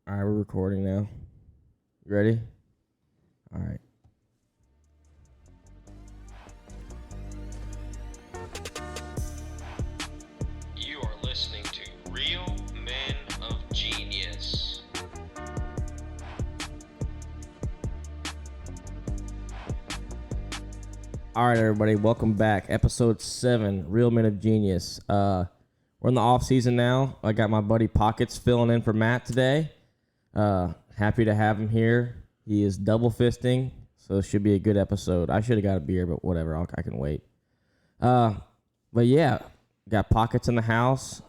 All right, we're recording now. You ready? All right. You are listening to Real Men of Genius. All right, everybody. Welcome back. Episode 7, Real Men of Genius. We're in the off season now. I got my buddy Pockets filling in for Matt today. Happy to have him here. He is double fisting, so it should be a good episode. I should have got a beer, but whatever. I can wait. But yeah, got Pockets in the house.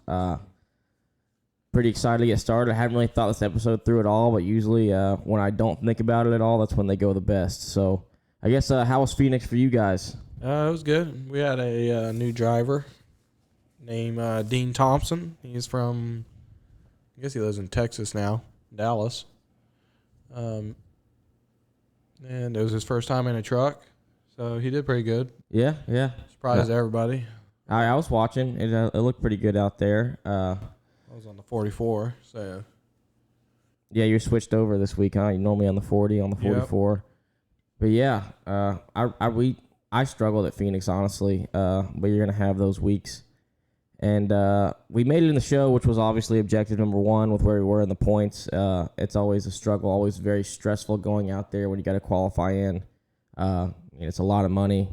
Pretty excited to get started. I haven't really thought this episode through at all, but usually when I don't think about it at all, that's when they go the best. So I guess how was Phoenix for you guys? It was good. We had a new driver named Dean Thompson. He's from, I guess he lives in Texas now, Dallas. And it was his first time in a truck, so he did pretty good. Yeah. Surprised everybody. I was watching. It looked pretty good out there. I was on the 44, so. Yeah, you're switched over this week, huh? You're normally on the 40, on the 44. Yep. But yeah, I struggled at Phoenix, honestly. But you're gonna have those weeks, and we made it in the show, which was obviously objective number one with where we were in the points. It's always a struggle, always very stressful going out there when you got to qualify in. It's a lot of money,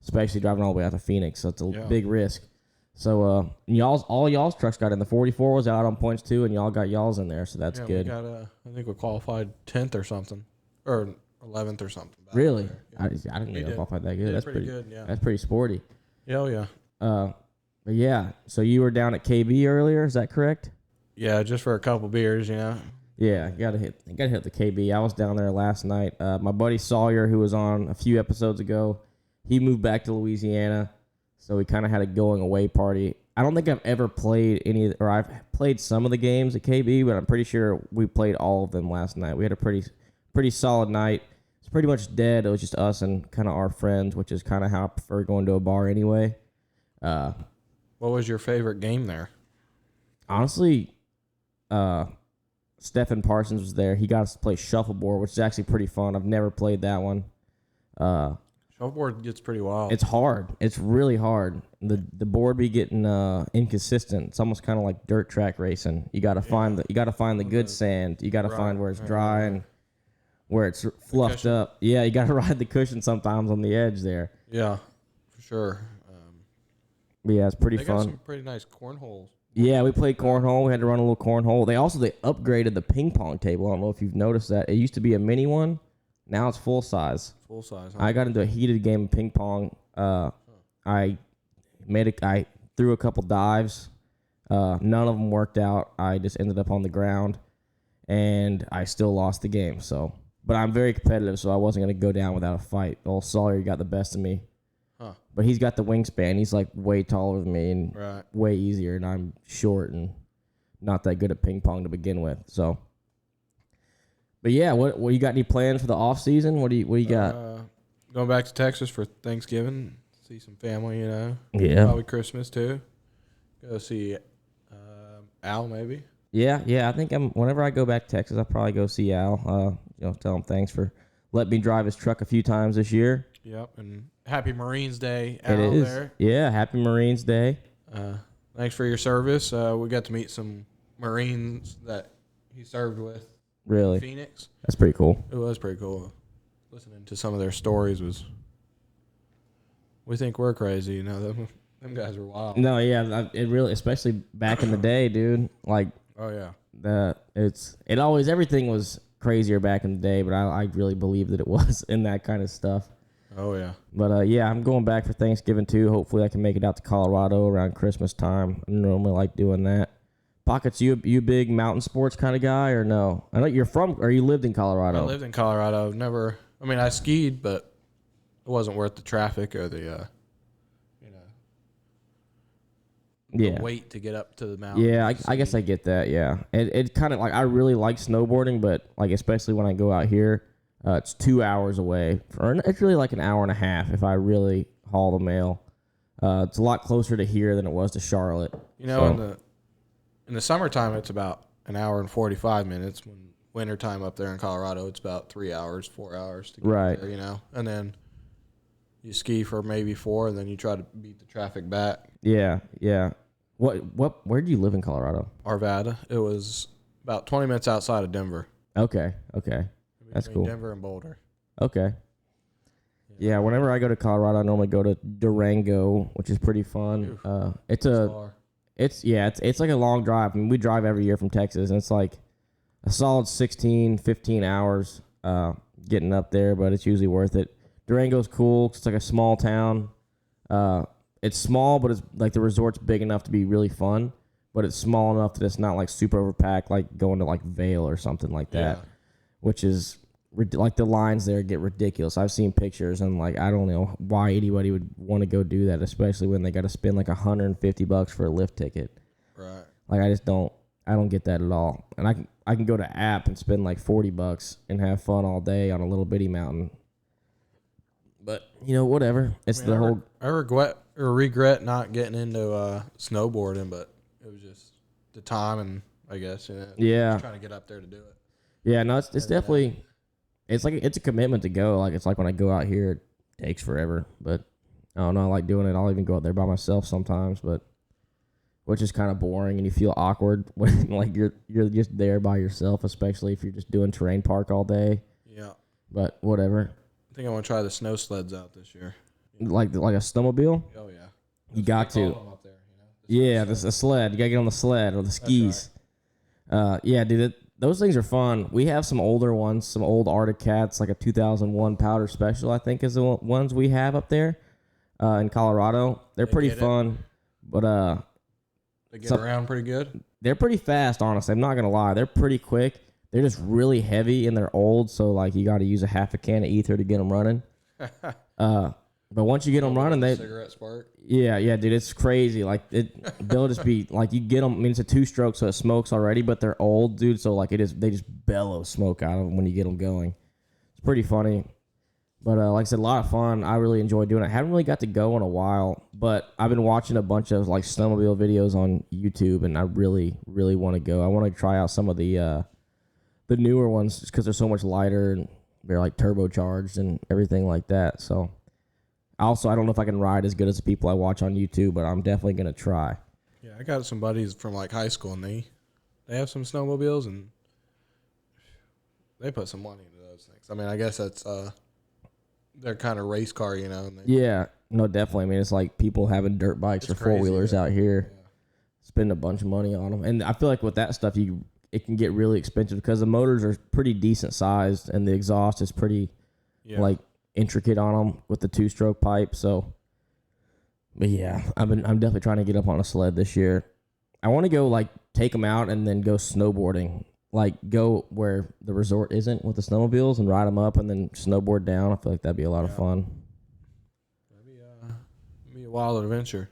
especially driving all the way out to Phoenix, so it's a big risk. So all y'all's trucks got in. The 44 was out on points too, and y'all got y'all's in there, so that's good. We got, I think we qualified 10th or something, or 11th or something. Really? Yeah. I didn't think I qualified that good. That's pretty good. Yeah, that's pretty sporty. Yeah. But yeah. So you were down at KB earlier, is that correct? Yeah, just for a couple beers, Yeah, you gotta hit the KB. I was down there last night. My buddy Sawyer, who was on a few episodes ago, he moved back to Louisiana, so we kind of had a going away party. I don't think I've ever played I've played some of the games at KB, but I'm pretty sure we played all of them last night. We had a pretty solid night. It's pretty much dead. It was just us and kind of our friends, which is kind of how I prefer going to a bar anyway. What was your favorite game there? Honestly, Stephen Parsons was there. He got us to play shuffleboard, which is actually pretty fun. I've never played that one. Shuffleboard gets pretty wild. It's hard. It's really hard. The board be getting inconsistent. It's almost kind of like dirt track racing. You got to find the good sand. You got to find where it's dry and where it's fluffed up. Yeah, you got to ride the cushion sometimes on the edge there. Yeah, for sure. Yeah, it's pretty fun. They got some pretty nice cornholes. Yeah, we played cornhole. We had to run a little cornhole. They upgraded the ping pong table. I don't know if you've noticed that. It used to be a mini one. Now it's full size. Full size. Huh? I got into a heated game of ping pong. I threw a couple dives. None of them worked out. I just ended up on the ground, and I still lost the game. But I'm very competitive, so I wasn't going to go down without a fight. Old Sawyer got the best of me. Huh. But he's got the wingspan. He's like way taller than me and way easier, and I'm short and not that good at ping pong to begin with. So, but yeah, what you got? Any plans for the off season? What do you got? Going back to Texas for Thanksgiving, see some family. Yeah. Probably Christmas too. Go see Al maybe. Yeah. I think whenever I go back to Texas, I'll probably go see Al. Tell him thanks for letting me drive his truck a few times this year. Yep, and Happy Marines Day, Al. It is. There. Yeah, Happy Marines Day. Thanks for your service. We got to meet some Marines that he served with. Really? In Phoenix. That's pretty cool. It was pretty cool. Listening to some of their stories we think we're crazy, them guys are wild. No, yeah, it really, especially back in the day, dude. Like, oh yeah, everything was crazier back in the day, but I really believe that it was in that kind of stuff. Oh yeah. But yeah, I'm going back for Thanksgiving too. Hopefully, I can make it out to Colorado around Christmas time. I normally like doing that. Pockets, you a big mountain sports kind of guy or no? I know you're from, or you lived in Colorado. I lived in Colorado. I skied, but it wasn't worth the traffic or the wait to get up to the mountain. Yeah, I guess I get that. Yeah, it kind of like I really like snowboarding, but like especially when I go out here, it's 2 hours away. It's really like an hour and a half if I really haul the mail. It's a lot closer to here than it was to Charlotte. In the summertime, it's about an hour and 45 minutes. When wintertime up there in Colorado, it's about 3 hours, 4 hours to get Right. there, you know. And then you ski for maybe 4, and then you try to beat the traffic back. Yeah, yeah. Where do you live in Colorado? Arvada. It was about 20 minutes outside of Denver. Okay. That's Between cool. Denver and Boulder. Okay. Yeah, whenever I go to Colorado, I normally go to Durango, which is pretty fun. It's like a long drive. I mean, we drive every year from Texas, and it's like a solid 16, 15 hours getting up there, but it's usually worth it. Durango's cool. It's like a small town. It's small, but it's like the resort's big enough to be really fun, but it's small enough that it's not like super overpacked, like going to like Vail or something like that, which is like the lines there get ridiculous. I've seen pictures and like I don't know why anybody would want to go do that, especially when they got to spend like $150 for a lift ticket. Right. Like I don't get that at all. And I can go to App and spend like $40 and have fun all day on a little bitty mountain. But whatever. It's I regret not getting into snowboarding, but it was just the time and I guess just trying to get up there to do it. Yeah, no, it's definitely. It's a commitment to go. Like it's like when I go out here, it takes forever. But I don't know. I like doing it. I'll even go out there by myself sometimes, which is kind of boring and you feel awkward when like you're just there by yourself, especially if you're just doing terrain park all day. Yeah. But whatever. I think I want to try the snow sleds out this year. Like a snowmobile. Oh yeah. You got to. Up there, Yeah, the sled. You gotta get on the sled or the skis. Right. Yeah, dude. Those things are fun. We have some older ones, some old Arctic Cats, like a 2001 Powder Special, I think is the ones we have up there in Colorado. They're pretty fun, but they get around pretty good. They're pretty fast, honestly. I'm not gonna lie. They're pretty quick. They're just really heavy and they're old, so like you got to use a half a can of ether to get them running. But once you get them running, cigarette spark. Yeah, dude, it's crazy. Like they'll just be like you get them. I mean, it's a 2-stroke, so it smokes already, but they're old, dude. So like they just bellow smoke out of them when you get them going. It's pretty funny, but like I said, a lot of fun. I really enjoy doing it. I haven't really got to go in a while, but I've been watching a bunch of like snowmobile videos on YouTube, and I really, really want to go. I want to try out some of the newer ones just because they're so much lighter and they're like turbocharged and everything like that. So. Also, I don't know if I can ride as good as the people I watch on YouTube, but I'm definitely going to try. Yeah, I got some buddies from like high school, and they have some snowmobiles, and they put some money into those things. I mean, I guess that's they're kind of race car, Yeah, no, definitely. I mean, it's like people having dirt bikes or four-wheelers out here, spend a bunch of money on them. And I feel like with that stuff, it can get really expensive because the motors are pretty decent sized, and the exhaust is pretty like intricate on them with the 2-stroke pipe. So, but yeah, I'm definitely trying to get up on a sled this year. I want to go like take them out and then go snowboarding, like go where the resort isn't with the snowmobiles and ride them up and then snowboard down. I feel like that'd be a lot of fun. That'd be a wild adventure.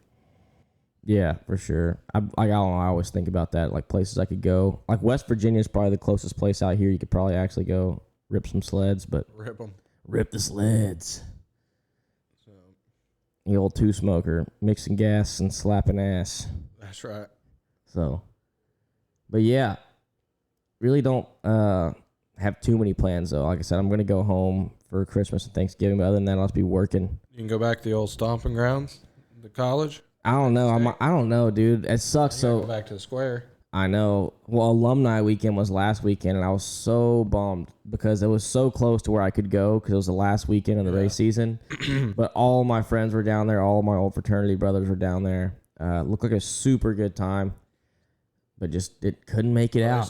Yeah, for sure. I don't know, I always think about that, like places I could go. Like West Virginia is probably the closest place out here you could probably actually go rip some sleds, but rip them. Rip the sleds. So, the old 2-smoker, mixing gas and slapping ass. That's right. So, but yeah, really don't have too many plans though. Like I said, I'm gonna go home for Christmas and Thanksgiving, but other than that, I'll just be working. You can go back to the old stomping grounds, the college. I don't know. I don't know, dude. It sucks. So go back to the square. I know. Well, alumni weekend was last weekend, and I was so bummed because it was so close to where I could go because it was the last weekend of the race season. But all my friends were down there. All my old fraternity brothers were down there. Looked like a super good time, but just it couldn't make it out.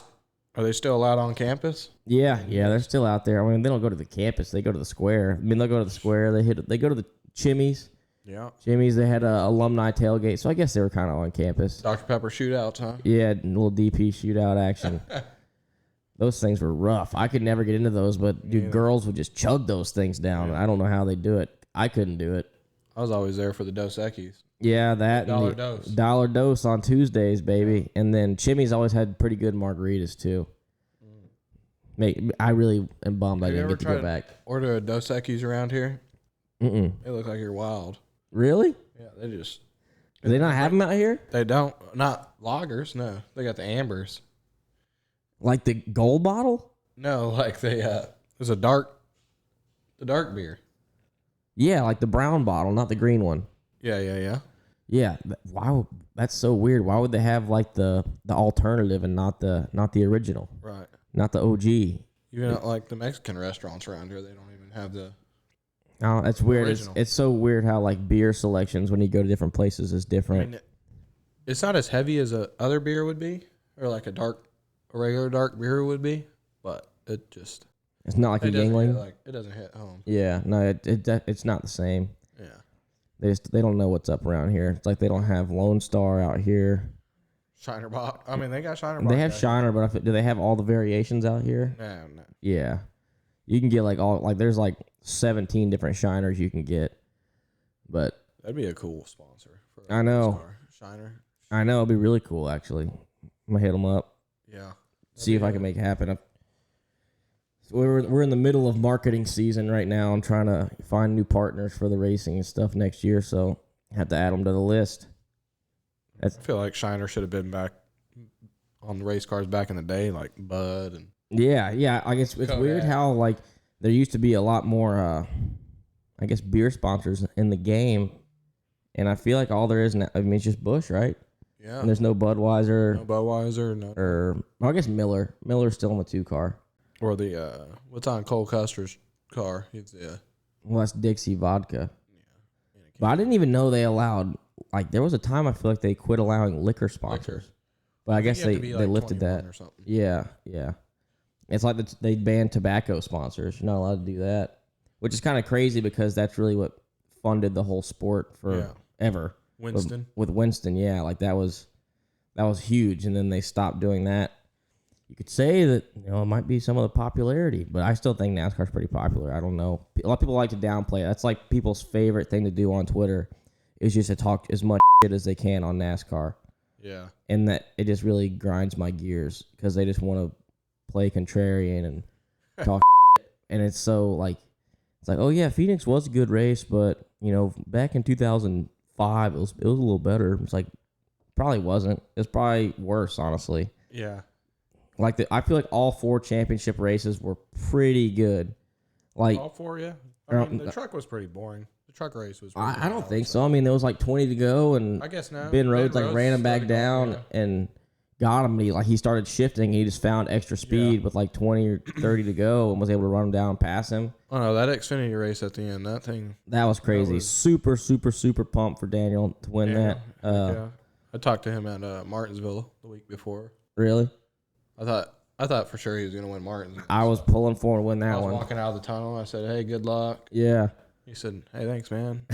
Are they still allowed on campus? Yeah, they're still out there. I mean, they don't go to the campus; they go to the square. I mean, they'll go to the square. They go to the Chimmy's. Yeah. Jimmy's, they had a alumni tailgate, so I guess they were kind of on campus. Dr. Pepper shootouts, huh? Yeah, a little DP shootout action. Those things were rough. I could never get into those, but dude, girls would just chug those things down. I don't know how they do it. I couldn't do it. I was always there for the Dos Equis. Yeah, that Dollar and Dose. Dollar Dose on Tuesdays, baby. And then Chimmy's always had pretty good margaritas too. Mate, I really am bummed I didn't get to go back. Order a Dos Equis around here? Mm-mm. They look like you're wild. Really? Yeah, they just... Do they not have them out here? They don't. Not lagers, no. They got the ambers. Like the gold bottle? No, like there's the dark beer. Yeah, like the brown bottle, not the green one. Yeah. Yeah, that's so weird. Why would they have like the alternative and not the original? Right. Not the OG. Even at, like the Mexican restaurants around here, they don't even have the. Oh, that's weird. Original. It's so weird how like beer selections when you go to different places is different. I mean, it's not as heavy as a other beer would be, or like a regular dark beer would be, but it's not like a Yingling. It doesn't hit home. Yeah, no, it's not the same. Yeah. They don't know what's up around here. It's like they don't have Lone Star out here. Shiner Bock. I mean, they got Shiner Bock. They have Shiner, but do they have all the variations out here? No. Yeah, you can get there's like 17 different Shiners you can get, but That'd be a cool sponsor. For I know. Shiner. I know it'd be really cool actually. I'm gonna hit them up. Yeah. See if I can make it happen. So we're in the middle of marketing season right now. I'm trying to find new partners for the racing and stuff next year, so I have to add them to the list. I feel like Shiner should have been back on the race cars back in the day, like Bud and. Yeah. I guess it's weird how like there used to be a lot more, I guess, beer sponsors in the game, and I feel like all there is now, I mean, it's just Busch, right? Yeah. And there's no Budweiser. No Budweiser. No. Or I guess Miller. Miller's still in the 2 car. Or the what's on Cole Custer's car? It's Well, that's Dixie Vodka. Yeah. But I didn't even know they allowed. Like there was a time I feel like they quit allowing liquor sponsors. But I guess they lifted that. Or something. Yeah. It's like they banned tobacco sponsors. You're not allowed to do that, which is kind of crazy because that's really what funded the whole sport for ever. Winston. With Winston, yeah, like that was huge, and then they stopped doing that. You could say that it might be some of the popularity, but I still think NASCAR's pretty popular. I don't know. A lot of people like to downplay it. That's like people's favorite thing to do on Twitter is just to talk as much shit as they can on NASCAR. Yeah. And that it just really grinds my gears because they just want to play contrarian and talk shit. And it's so like, it's like, oh yeah, Phoenix was a good race, but back in 2005 it was a little better. It's like, probably wasn't. It's probably worse, honestly. Yeah. Like I feel like all 4 championship races were pretty good. Like all 4, yeah. I mean, the truck was pretty boring. The truck race was. I don't think so. I mean, there was like 20 to go, and I guess now Ben Rhodes ran him back down and got him. He started shifting. He just found extra speed with like 20 or 30 to go and was able to run him down and pass him. Oh no, that Xfinity race at the end, that was crazy. Super, super, super pumped for Daniel to win that. I talked to him at Martinsville the week before. Really? I thought for sure he was going to win Martinsville. I was pulling for him to win that one. I was walking out of the tunnel. I said, "Hey, good luck." Yeah. He said, "Hey, thanks, man."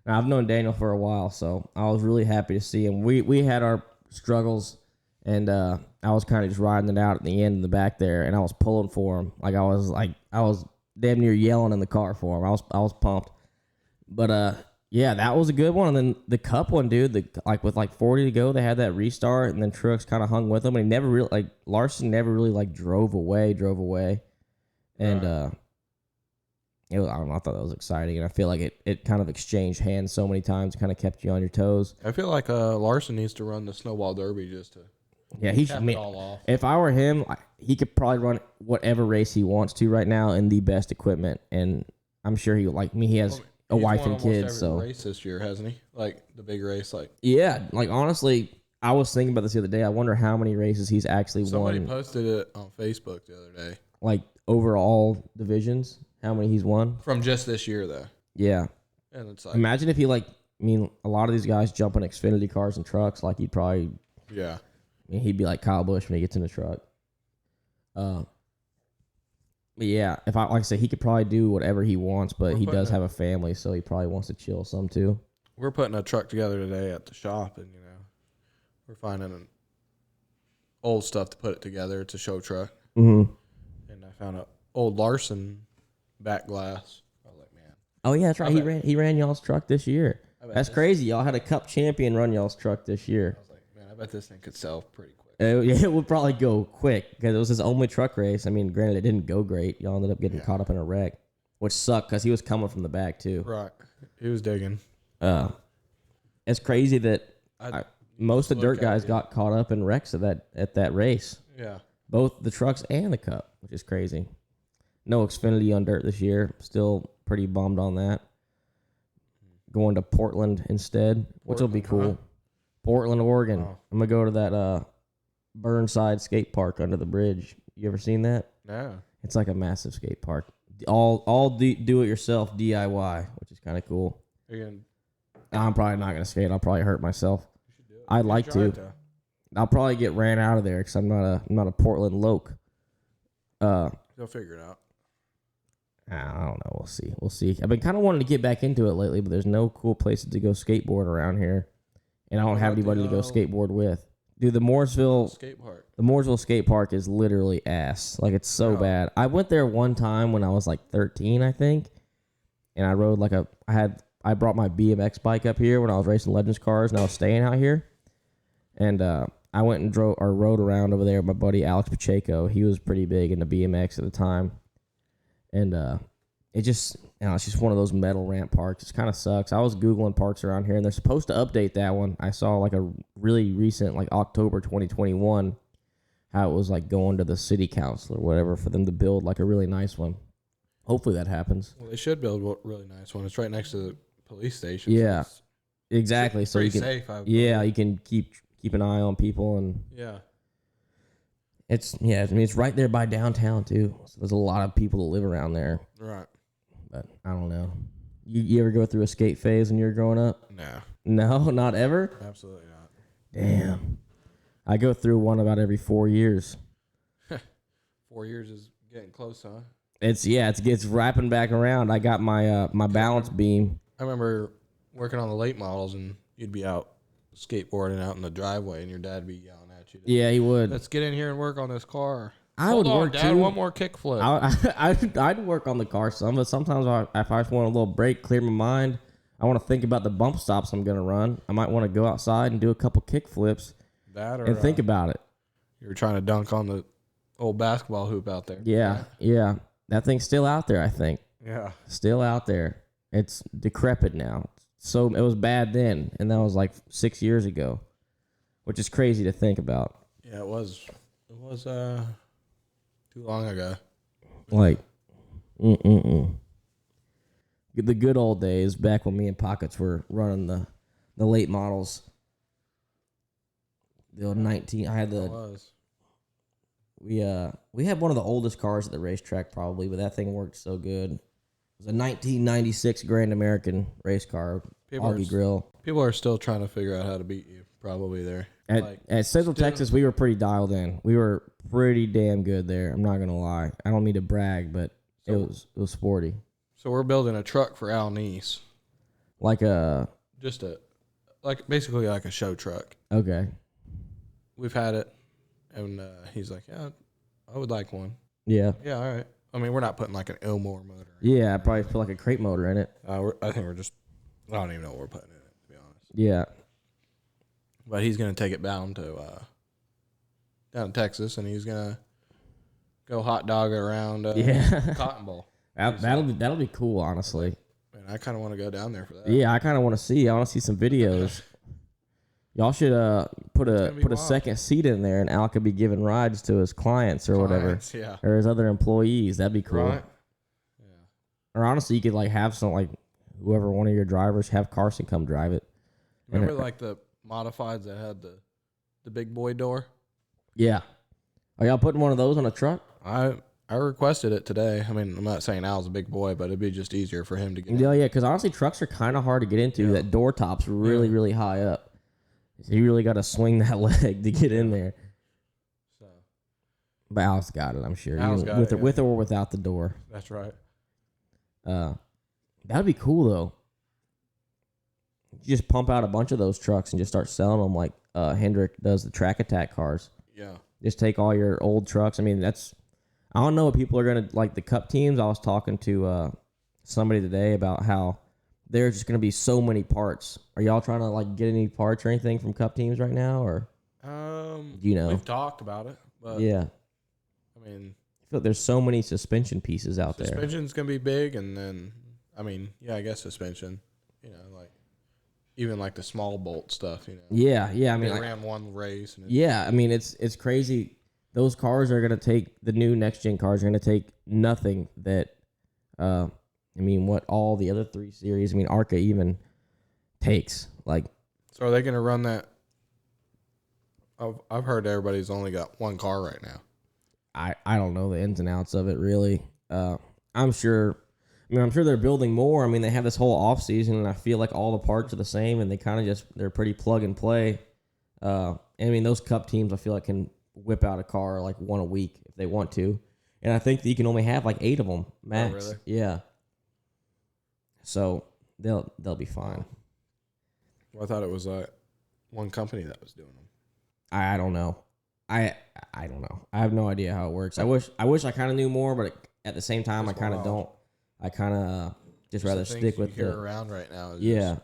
Now, I've known Daniel for a while, so I was really happy to see him. We had our struggles, and I was kind of just riding it out at the end in the back there, and I was pulling for him. I was damn near yelling in the car for him. I was pumped. But yeah, that was a good one. And then the Cup one, dude, with 40 to go, they had that restart, and then Truex kind of hung with him, and he never really Larson never really drove away, and Right. I don't know, I thought that was exciting, and I feel like it kind of exchanged hands so many times, kind of kept you on your toes. I feel like Larson needs to run the Snowball Derby just to he cap should. it all off. If I were him, he could probably run whatever race he wants to right now in the best equipment, and I'm sure he he has a wife and kids. So race this year, hasn't he? Like the big race, yeah. Honestly, I was thinking about this the other day. I wonder how many races he's actually somebody won. posted it on Facebook the other day. Overall divisions, how many he's won From just this year, though. Yeah, And it's imagine if he a lot of these guys jump in Xfinity cars and trucks. He'd probably he'd be like Kyle Busch when he gets in the truck. But yeah, if I say he could probably do whatever he wants, but he does have a family, so he probably wants to chill some too. We're putting a truck together today at the shop, and we're finding old stuff to put it together. It's a show truck, Mm-hmm. and I found an old Larson back glass. I was like, man, Oh yeah, that's right. He ran y'all's truck this year. That's crazy. Y'all had a Cup champion run y'all's truck this year. I was like, man, I bet this thing could sell pretty quick. It would probably go quick because it was his only truck race. I mean, granted, it didn't go great. Y'all ended up getting caught up in a wreck, which sucked because he was coming from the back too. Right, he was digging. It's crazy that most of the dirt guys it. got caught up in wrecks at that race. Yeah. Both the trucks and the Cup, which is crazy. No Xfinity on dirt this year. Still pretty bummed on that. Going to Portland instead, which will be cool. Huh? Portland, Oregon. Wow. I'm going to go to that Burnside skate park under the bridge. You ever seen that? No. It's like a massive skate park. All do it yourself DIY, which is kind of cool. I'm probably not gonna skate. I'll probably hurt myself. I'd like to. I'll probably get ran out of there because I'm not a Portland loc. They'll figure it out. I don't know. We'll see. I've been kind of wanting to get back into it lately, but there's no cool places to go skateboard around here, and I don't have anybody to go skateboard with. Dude, the Mooresville skate park is literally ass. Like, it's so bad. I went there one time when I was like 13, I think, and I rode I brought my BMX bike up here when I was racing Legends cars, and I was staying out here, and I went and rode around over there with my buddy Alex Pacheco. He was pretty big into BMX at the time, and it's just one of those metal ramp parks. It kind of sucks. I was Googling parks around here, and they're supposed to update that one. I saw like a really recent, like October 2021, how it was like going to the city council or whatever for them to build like a really nice one. Hopefully that happens. Well, they should build a really nice one. It's right next to the police station. Yeah, so exactly. So you can, safe. You can keep an eye on people, and it's right there by downtown too. So there's a lot of people that live around there. Right. But I don't know. You ever go through a skate phase when you were growing up? No, not ever? Absolutely not. Damn. I go through one about every 4 years. 4 years is getting close, huh? It's wrapping back around. I got my my balance beam. I remember working on the late models, and you'd be out skateboarding out in the driveway, and your dad would be yelling at you. Yeah, he would. Let's get in here and work on this car. I would work Dad, too. one more kickflip. I'd work on the car some, but sometimes if I just want a little break, clear my mind, I want to think about the bump stops I'm going to run. I might want to go outside and do a couple kick flips and think about it. You were trying to dunk on the old basketball hoop out there. Yeah. That thing's still out there, I think. Yeah. Still out there. It's decrepit now. So it was bad then, and that was like 6 years ago, which is crazy to think about. Yeah, it was too long ago. Like, the good old days back when me and Pockets were running the late models. The old 19. I had we had one of the oldest cars at the racetrack probably, but that thing worked so good. It was a 1996 Grand American race car, Augie grill. People are still trying to figure out how to beat you probably there. At Central Texas, we were pretty dialed in. We were pretty damn good there. I'm not gonna lie. I don't mean to brag, but it was sporty. So we're building a truck for Al Neese. Basically like a show truck. Okay. We've had it, and he's like, yeah, I would like one. Yeah. Yeah, all right. I mean, we're not putting like an Elmore motor. Yeah, I probably put like a crate motor in it. I think we're just, I don't even know what we're putting in it, to be honest. Yeah. But he's going to take it down to Texas, and he's going to go hot dog it around Cotton Bowl. That'll be cool, honestly. And I kind of want to go down there for that. Yeah, I kind of want to see. I want to see some videos. Y'all should put a second seat in there, and Al could be giving rides to his clients or whatever, or his other employees. That'd be cool. Right. Yeah. Or honestly, you could like have some whoever one of your drivers have Carson come drive it. Remember like the modifieds that had the big boy door? Yeah. Are y'all putting one of those on a truck? I requested it today. I mean, I'm not saying Al's a big boy, but it'd be just easier for him to get in. Yeah, because honestly, trucks are kind of hard to get into. Yeah. That door top's really, really high up. So you really got to swing that leg to get in there. So, but Al's got it, I'm sure. With or without the door. That's right. That'd be cool though. You just pump out a bunch of those trucks and just start selling them like Hendrick does the Track Attack cars. Yeah. Just take all your old trucks. I mean, I don't know what people are gonna like the Cup teams. I was talking to somebody today about how there's just going to be so many parts. Are y'all trying to like get any parts or anything from Cup teams right now, or we've talked about it, but yeah, I mean, I feel like there's so many suspension pieces out there. Suspension's going to be big, and then I mean, yeah, I guess suspension, like even like the small bolt stuff, Yeah, I mean, I ran one race. I mean, it's crazy those cars are gonna take the new next gen cars are gonna take nothing that, what all the other 3 series, ARCA even takes. Like, So are they gonna run that? I've heard everybody's only got one car right now. I don't know the ins and outs of it really. I'm sure. I'm sure they're building more. They have this whole off season, and I feel like all the parts are the same, and they kind of they're pretty plug and play. Those Cup teams I feel like can whip out a car like one a week if they want to, and I think that you can only have like 8 of them max. Oh, really? Yeah. So they'll be fine. Well, I thought it was one company that was doing them. I don't know. I don't know. I have no idea how it works. I wish I kind of knew more, but at the same time, I kind of don't. I kind of just rather stick with the around right now. Yeah.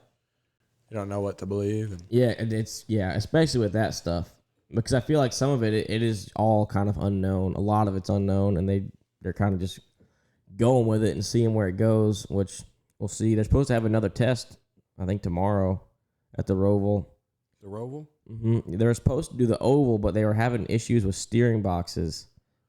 You don't know what to believe. Yeah, and especially with that stuff, because I feel like some of it is all kind of unknown. A lot of it's unknown, and they're kind of just going with it and seeing where it goes, which we'll see. They're supposed to have another test, I think, tomorrow at the Roval. The Roval? Mm-hmm. They were supposed to do the oval, but they were having issues with steering boxes.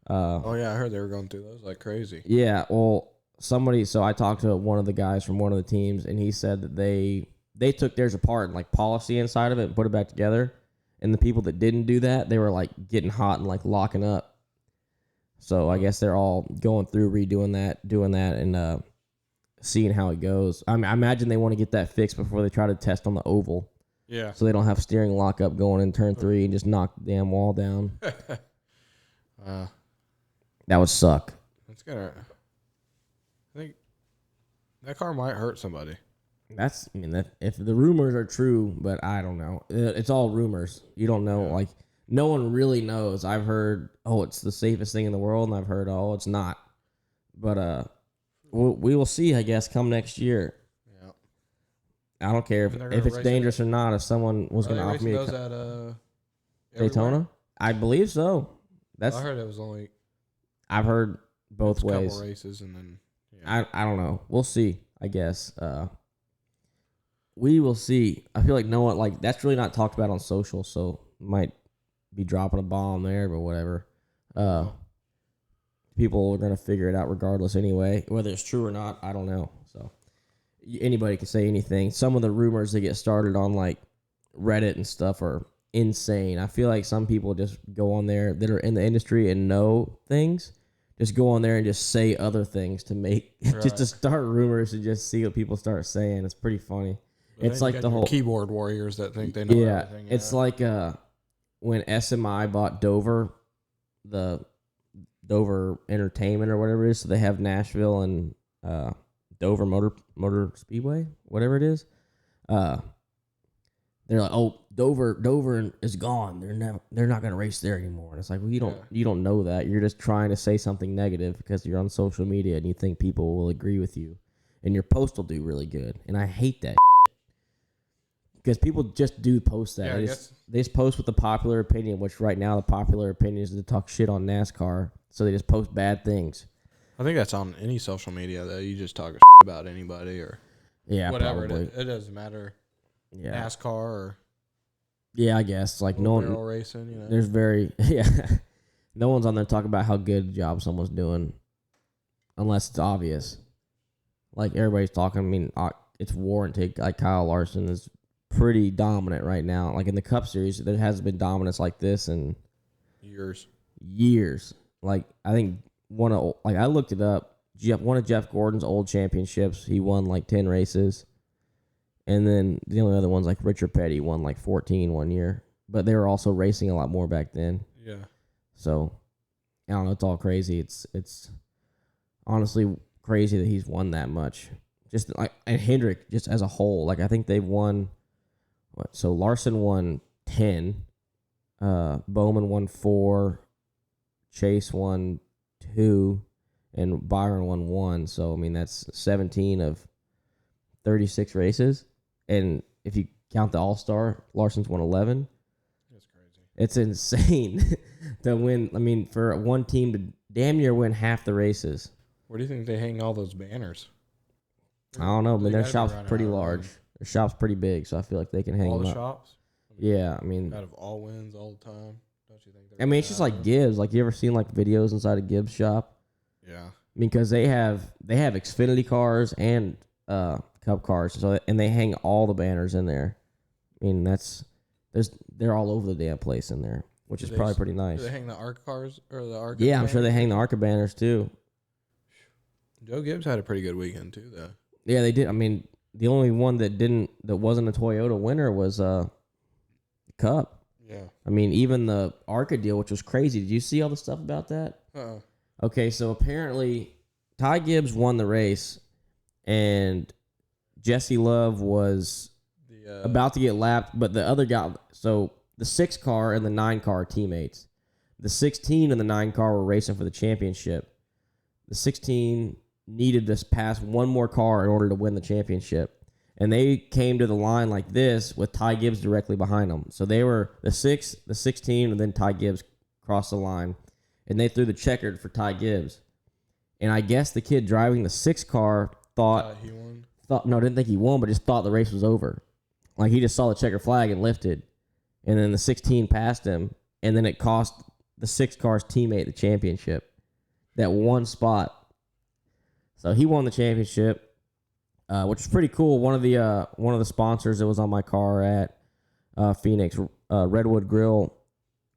Oh yeah, I heard they were going through those like crazy. Yeah, well, so I talked to one of the guys from one of the teams, and he said that they took theirs apart and like polished the inside of it and put it back together. And the people that didn't do that, they were like getting hot and like locking up. So I guess they're all going through redoing that, doing that, and seeing how it goes. I imagine they want to get that fixed before they try to test on the oval. Yeah. So they don't have steering lockup going in turn 3 and just knock the damn wall down. That would suck. It's gonna. I think that car might hurt somebody. If the rumors are true, but I don't know. It's all rumors. You don't know. Yeah. Like, no one really knows. I've heard, it's the safest thing in the world, and I've heard, it's not. But we will see, I guess, come next year. Yeah. I don't care if it's dangerous or not. If someone was going to offer me Daytona, I believe so. I heard it was only. I've heard both ways. Couple races and then. Yeah. I don't know. We'll see. I guess. We will see. I feel like no one that's really not talked about on social, so might be dropping a bomb there, but whatever. People are gonna figure it out regardless anyway. Whether it's true or not, I don't know. So anybody can say anything. Some of the rumors that get started on like Reddit and stuff are insane. I feel like some people just go on there that are in the industry and know things. Just go on there and just say other things to make just to start rumors and just see what people start saying. It's pretty funny. But it's like the whole keyboard warriors that think they know everything. Yeah, it's like when SMI bought Dover, the Dover Entertainment or whatever it is. So they have Nashville and Dover Motor Speedway, whatever it is. They're like, Dover is gone. They're not going to race there anymore. And it's like, well, you don't know that. You're just trying to say something negative because you're on social media and you think people will agree with you, and your post will do really good. And I hate that. Because people just do post that. Yeah, they just post with the popular opinion, which right now the popular opinion is to talk shit on NASCAR. So they just post bad things. I think that's on any social media, though. You just talk about anybody or whatever. It doesn't matter. Yeah. NASCAR or... Yeah, I guess. Like no one... racing, There's very... Yeah. No one's on there talking about how good a job someone's doing. Unless it's obvious. Like everybody's talking. It's warranted. Like Kyle Larson is pretty dominant right now. Like in the Cup Series, there hasn't been dominance like this in years. Like I think I looked it up. One of Jeff Gordon's old championships, he won like 10 races, and then the only other ones like Richard Petty won like 14 one year. But they were also racing a lot more back then. Yeah. So I don't know. It's all crazy. It's honestly crazy that he's won that much. Just like, and Hendrick just as a whole, like I think they've won. So Larson won 10, Bowman won 4, Chase won 2, and Byron won 1. So that's 17 of 36 races. And if you count the All-Star, Larson's won 11. That's crazy. It's insane to win. For one team to damn near win half the races. Where do you think they hang all those banners? I don't know. Their shop's pretty large. Their shop's pretty big, so I feel like they can hang all them the up. shops. Yeah, out of all wins all the time. much you think? I mean, it's just like Gibbs. Like, you ever seen like videos inside a Gibbs shop? Yeah. I mean, because they have Xfinity cars and Cup cars, so and they hang all the banners in there. I mean, they're all over the damn place in there, which is probably pretty nice. Do they hang the ARCA cars or the ARCA? Yeah, I'm sure they hang the ARCA banners too. Joe Gibbs had a pretty good weekend too, though. Yeah, they did. I mean, the only one that wasn't a Toyota winner was Cup. Yeah. I mean, even the ARCA deal, which was crazy. Did you see all the stuff about that? Okay, so apparently Ty Gibbs won the race, and Jesse Love was about to get lapped, but the other guy, so the 6 car and the 9 car teammates. The 16 and the 9 car were racing for the championship. The 16 needed to pass one more car in order to win the championship. And they came to the line like this with Ty Gibbs directly behind them. So they were the 6, the 16, and then Ty Gibbs crossed the line. And they threw the checkered for Ty Gibbs. And I guess the kid driving the 6 car thought he won. Didn't think he won, but just thought the race was over. Like, he just saw the checker flag and lifted. And then the 16 passed him. And then it cost the 6 car's teammate the championship. That one spot. So he won the championship. Which is pretty cool. One of the sponsors that was on my car at Phoenix, Redwood Grill,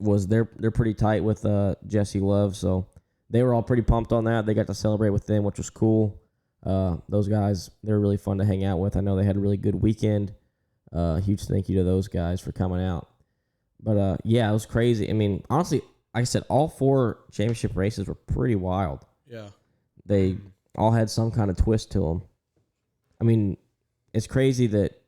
they're pretty tight with Jesse Love, so they were all pretty pumped on that. They got to celebrate with them, which was cool. Those guys, they're really fun to hang out with. I know they had a really good weekend. Huge thank you to those guys for coming out. But yeah, it was crazy. I mean, honestly, like I said, all 4 championship races were pretty wild. Yeah, they all had some kind of twist to them. I mean, it's crazy that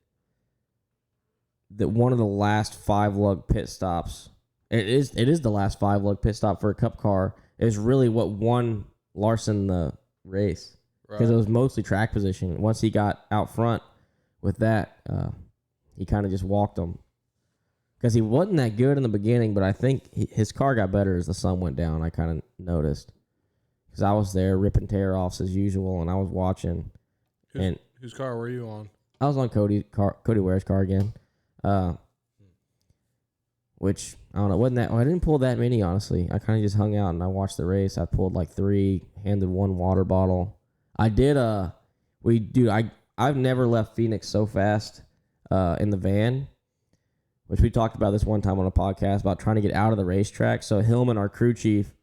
one of the last 5 lug pit stops, it is the last 5 lug pit stop for a Cup car, is really what won Larson the race. Because it was mostly track position. Once he got out front with that, he kind of just walked them. Because he wasn't that good in the beginning, but I think his car got better as the sun went down, I kind of noticed. Because I was there ripping tear-offs as usual, and I was watching. Whose car were you on? I was on Cody Ware's car again. Which, I don't know, I didn't pull that many, honestly. I kind of just hung out and I watched the race. I pulled like 3, handed 1 water bottle. I did, I've never left Phoenix so fast in the van, which we talked about this one time on a podcast about trying to get out of the racetrack. So Hillman, our crew chief,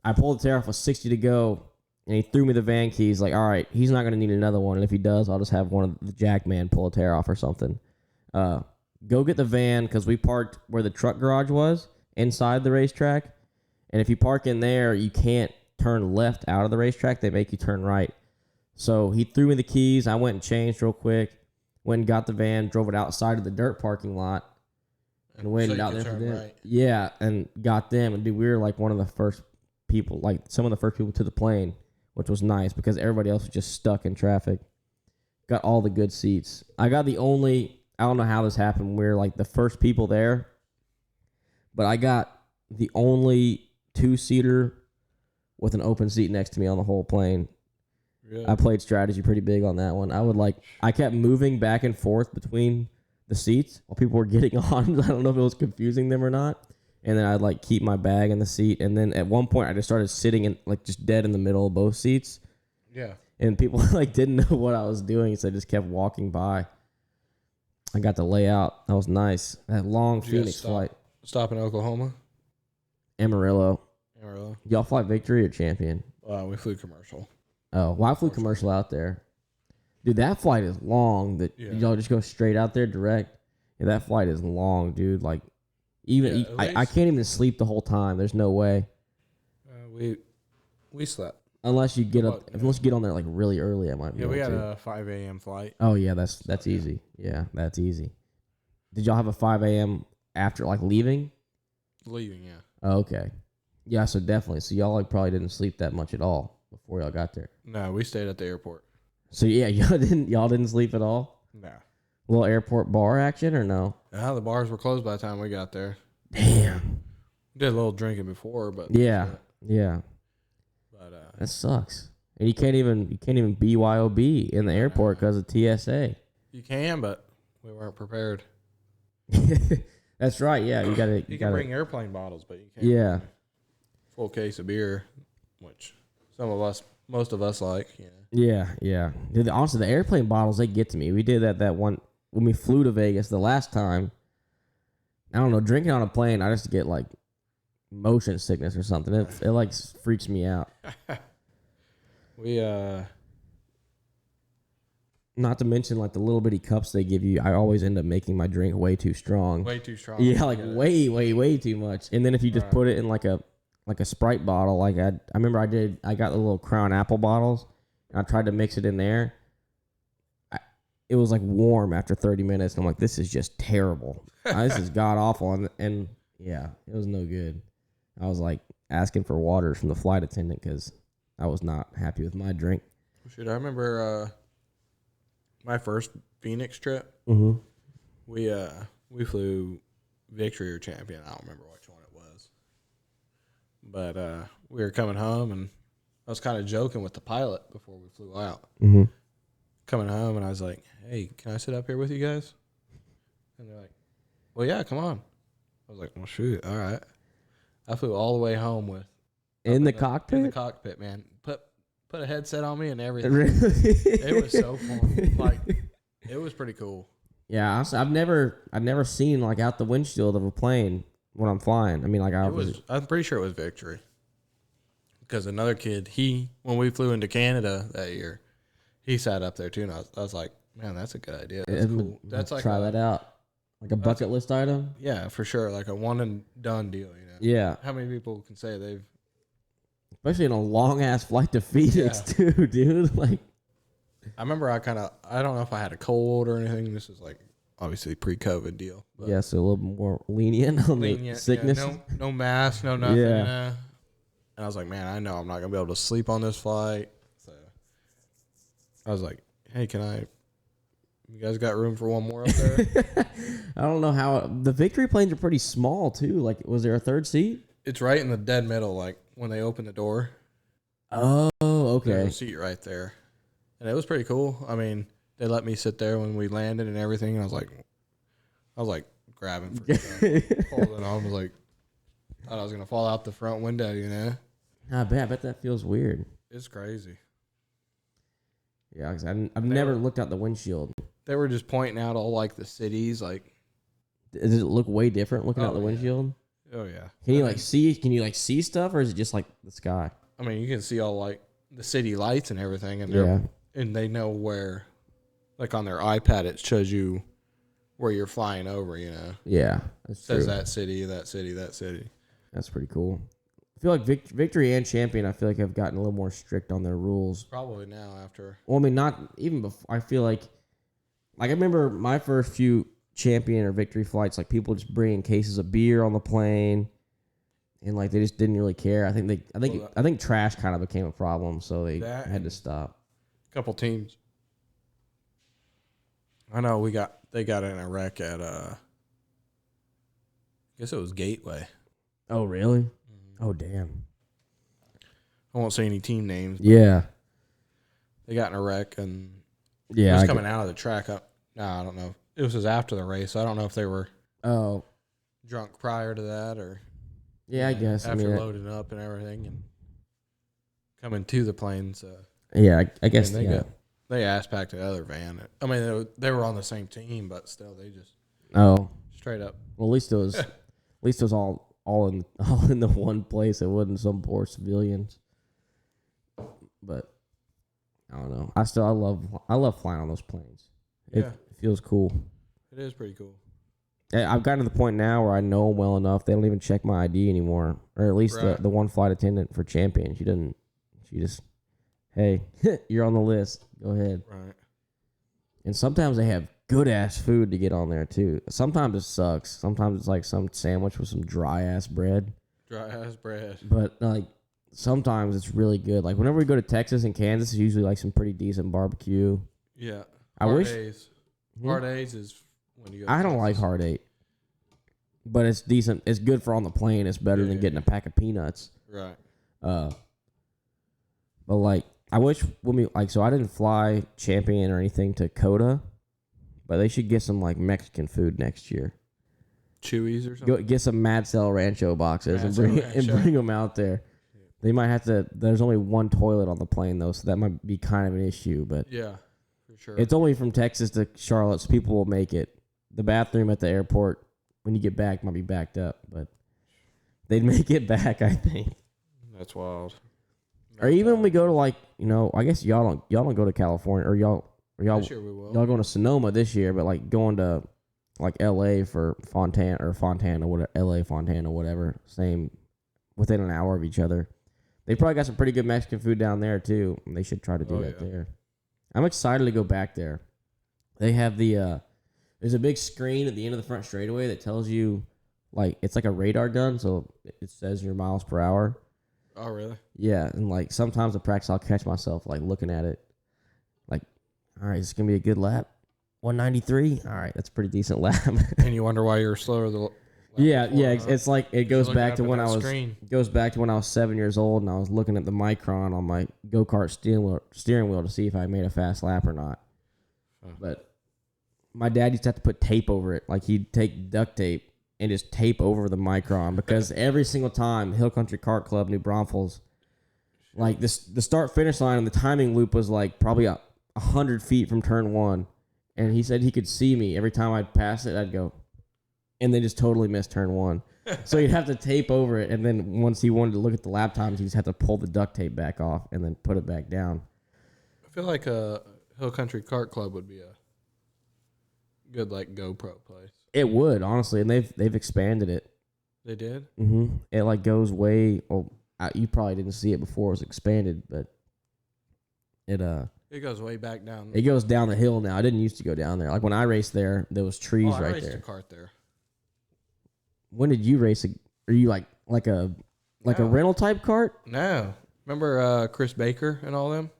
I pulled the tear off with 60 to go. And he threw me the van keys, like, all right, he's not going to need another one. And if he does, I'll just have one of the jack man pull a tear off or something. Go get the van, because we parked where the truck garage was, inside the racetrack. And if you park in there, you can't turn left out of the racetrack. They make you turn right. So he threw me the keys. I went and changed real quick. Went and got the van, drove it outside of the dirt parking lot. And waited out there for them. Right. Yeah, and got them. And dude, we were like one of the first people, like some of the first people to the plane, which was nice because everybody else was just stuck in traffic. Got all the good seats. I got I don't know how this happened. We were like the first people there, but I got the only 2-seater with an open seat next to me on the whole plane. Really? I played strategy pretty big on that one. I kept moving back and forth between the seats while people were getting on. I don't know if it was confusing them or not. And then I'd like keep my bag in the seat. And then at one point I just started sitting in like just dead in the middle of both seats. Yeah. And people like didn't know what I was doing, so they just kept walking by. I got to lay out. That was nice. That long Phoenix flight. Stop in Oklahoma? Amarillo. Y'all fly Victory or Champion? We flew commercial. Oh, well, I flew commercial out there. Dude, that flight is long. Y'all just go straight out there direct. Yeah, that flight is long, dude. Like, I can't even sleep the whole time. There's no way. We slept. Unless you get on there like really early, I might be. Yeah, we had a 5 a.m. flight. Oh yeah, that's easy. Yeah, that's easy. Did y'all have a 5 a.m. after like leaving? Leaving, yeah. Oh, okay. Yeah, so definitely. So y'all like probably didn't sleep that much at all before y'all got there. No, we stayed at the airport. So yeah, y'all didn't sleep at all? No. Little airport bar action or no? The bars were closed by the time we got there. Damn. Did a little drinking before, but yeah. But that sucks. And you can't even BYOB in the airport because of TSA. You can, but we weren't prepared. That's right. Yeah, you got to. You can bring airplane bottles, but you can't. Yeah. Bring a full case of beer, which most of us like. Yeah. Yeah. Dude, honestly, the airplane bottles, they get to me. We did that one when we flew to Vegas the last time. I don't know, drinking on a plane, I just get like motion sickness or something. It like freaks me out. We Not to mention like the little bitty cups they give you. I always end up making my drink way too strong. way too strong. Yeah, like way too much. And then if you just put it in like a Sprite bottle, like I remember I got the little Crown Apple bottles, and I tried to mix it in there. It was like warm after 30 minutes, and I'm like, this is just terrible. This is god awful, and yeah, it was no good. I was like asking for water from the flight attendant because I was not happy with my drink. Shit, I remember my first Phoenix trip. Mm-hmm. We flew Victory or Champion. I don't remember which one it was, but we were coming home, and I was kind of joking with the pilot before we flew out. Mm-hmm. Coming home, and I was like, "Hey, can I sit up here with you guys?" And they're like, "Well, yeah, come on." I was like, "Well, shoot, all right." I flew all the way home with In the cockpit? In the cockpit, man. Put a headset on me and everything. Really? It was so fun. Like, it was pretty cool. Yeah, honestly, I've never seen like out the windshield of a plane when I'm flying. I mean, like I'm pretty sure it was Victory. Because another kid, when we flew into Canada that year, he sat up there too, and I was like, man, that's a good idea. That's cool. That's like try that out. Like a bucket list item? Yeah, for sure. Like a one and done deal, you know. Yeah. How many people can say they've especially in a long ass flight to Phoenix too, dude. Like I remember I don't know if I had a cold or anything. This is like obviously pre-COVID deal. But yeah, so a little more lenient on the sickness. Yeah, no mask, no nothing. Yeah. And I was like, man, I know I'm not gonna be able to sleep on this flight. So I was like, hey, you guys got room for one more up there? I don't know how the Victory planes are pretty small too. Like, was there a third seat? It's right in the dead middle, like when they open the door. Oh, okay. There's a seat right there. And it was pretty cool. I mean, they let me sit there when we landed and everything, and I was like grabbing for stuff. Holding on. I was like, thought I was gonna fall out the front window, you know? I bet that feels weird. It's crazy. Yeah, because I've never looked out the windshield. They were just pointing out all like the cities, like. Does it look way different looking out the windshield? Oh yeah. Can you see stuff, or is it just like the sky? I mean, you can see all like the city lights and everything, and and they know where, like on their iPad, it shows you where you're flying over. You know. Yeah, it says that city, that city, that city. That's pretty cool. I feel like Victory and Champion, I feel like have gotten a little more strict on their rules. Probably now after. Well, I mean, not even before. I feel like I remember my first few Champion or Victory flights, like people just bringing cases of beer on the plane, and like they just didn't really care. I think trash kind of became a problem, so they had to stop. A couple teams. I know they got in a wreck at I guess it was Gateway. Oh really? Mm-hmm. Oh damn. I won't say any team names. Yeah. They got in a wreck and it was coming out of the track up. No, I don't know. It was after the race. I don't know if they were drunk prior to that or I guess after loading up and everything and coming to the plane. So I guess they ass packed the other van. I mean they were on the same team, but still they just straight up. Well, at least it was all in the one place. It wasn't some poor civilians. But I don't know. I love flying on those planes. It feels cool. It is pretty cool. I've gotten to the point now where I know them well enough. They don't even check my ID anymore, or at least the one flight attendant for Champion. She just, hey, you're on the list. Go ahead. Right. And sometimes they have good ass food to get on there too. Sometimes it sucks. Sometimes it's like some sandwich with some dry ass bread. But like sometimes it's really good. Like whenever we go to Texas and Kansas, it's usually like some pretty decent barbecue. Yeah. Hard A's is when you go to I don't Texas. like hard 8. But it's decent. It's good for on the plane. It's better than getting a pack of peanuts. Right. But like I wish so I didn't fly Champion or anything to Coda, but they should get some like Mexican food next year. Chewies or something. Go get some Mad Cell Rancho boxes Mad Cell and Rancho. bring them out there. They might have to. There's only one toilet on the plane though, so that might be kind of an issue. But Yeah, for sure. it's only from Texas to Charlotte, so people will make it. The bathroom at the airport when you get back might be backed up, but they'd make it back, I think. That's wild. Or even when we go to like, I guess y'all don't go to California, or y'all This year we will. y'all going to Sonoma this year, but like going to like L.A. for Fontana, whatever, L.A. Fontana, whatever, same, within an hour of each other. They probably got some pretty good Mexican food down there too. And they should try to do that there. I'm excited to go back there. They have there's a big screen at the end of the front straightaway that tells you, like, it's like a radar gun, so it says your miles per hour. Oh, really? Yeah, and like sometimes in practice I'll catch myself like looking at it, like, all right, it's gonna be a good lap. 193. All right, that's a pretty decent lap. And you wonder why you're slower the. Yeah, before, yeah. huh? It's like it goes looking back up to at when that I was screen. goes back to when I was 7 years old and I was looking at the Micron on my go-kart steering wheel to see if I made a fast lap or not. But my dad used to have to put tape over it. Like he'd take duct tape and just tape over the Micron because every single time Hill Country Kart Club, New Braunfels, like the start finish line and the timing loop was like probably 100 feet from turn one, and he said he could see me every time I'd pass it. I'd go, and they just totally missed turn one. So he'd have to tape over it, and then once he wanted to look at the lap times, he'd just have to pull the duct tape back off and then put it back down. I feel like a Hill Country Kart Club would be a good like GoPro place. It would, honestly, and they've expanded it. They did? Mm-hmm. It like goes way. Well, you probably didn't see it before it was expanded, but it goes way back down. it goes down the hill now. I didn't used to go down there. Like when I raced there, there was trees I right raced there. a kart there. When did you race? Are you like a No. rental type cart? No. Remember Chris Baker and all them?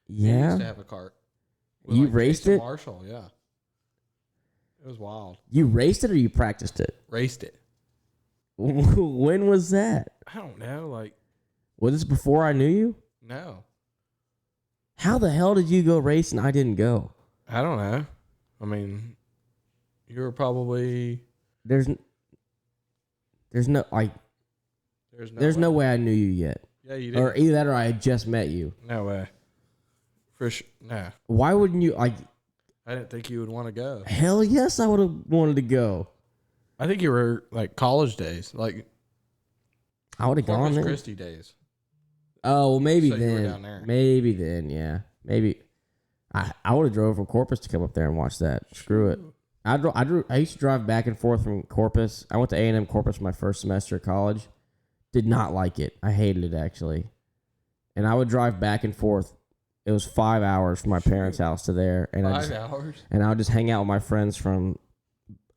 He Yeah. used to have a cart. You raced Jason it? Marshall, yeah. It was wild. You raced it or you practiced it? Raced it. When was that? I don't know. Like, Was this before I knew you? no. How the hell did you go race and I didn't go? I don't know. I mean, you were probably. There's no like. There's no way I knew you yet. Yeah, you did. Or either that or I had just met you. No way. For sure. No. Why wouldn't you? Like, I didn't think you would want to go. hell yes, I would have wanted to go. I think you were like college days, like I would have gone Corpus there. Christi days. Oh, well, maybe So you were then. down there. Maybe then, yeah. Maybe. I would have drove from Corpus to come up there and watch that. Screw it. I used to drive back and forth from Corpus. I went to A&M Corpus my first semester of college. Did not like it. I hated it, actually. And I would drive back and forth. It was 5 hours from my parents' house to there. And 5 hours? And I would just hang out with my friends from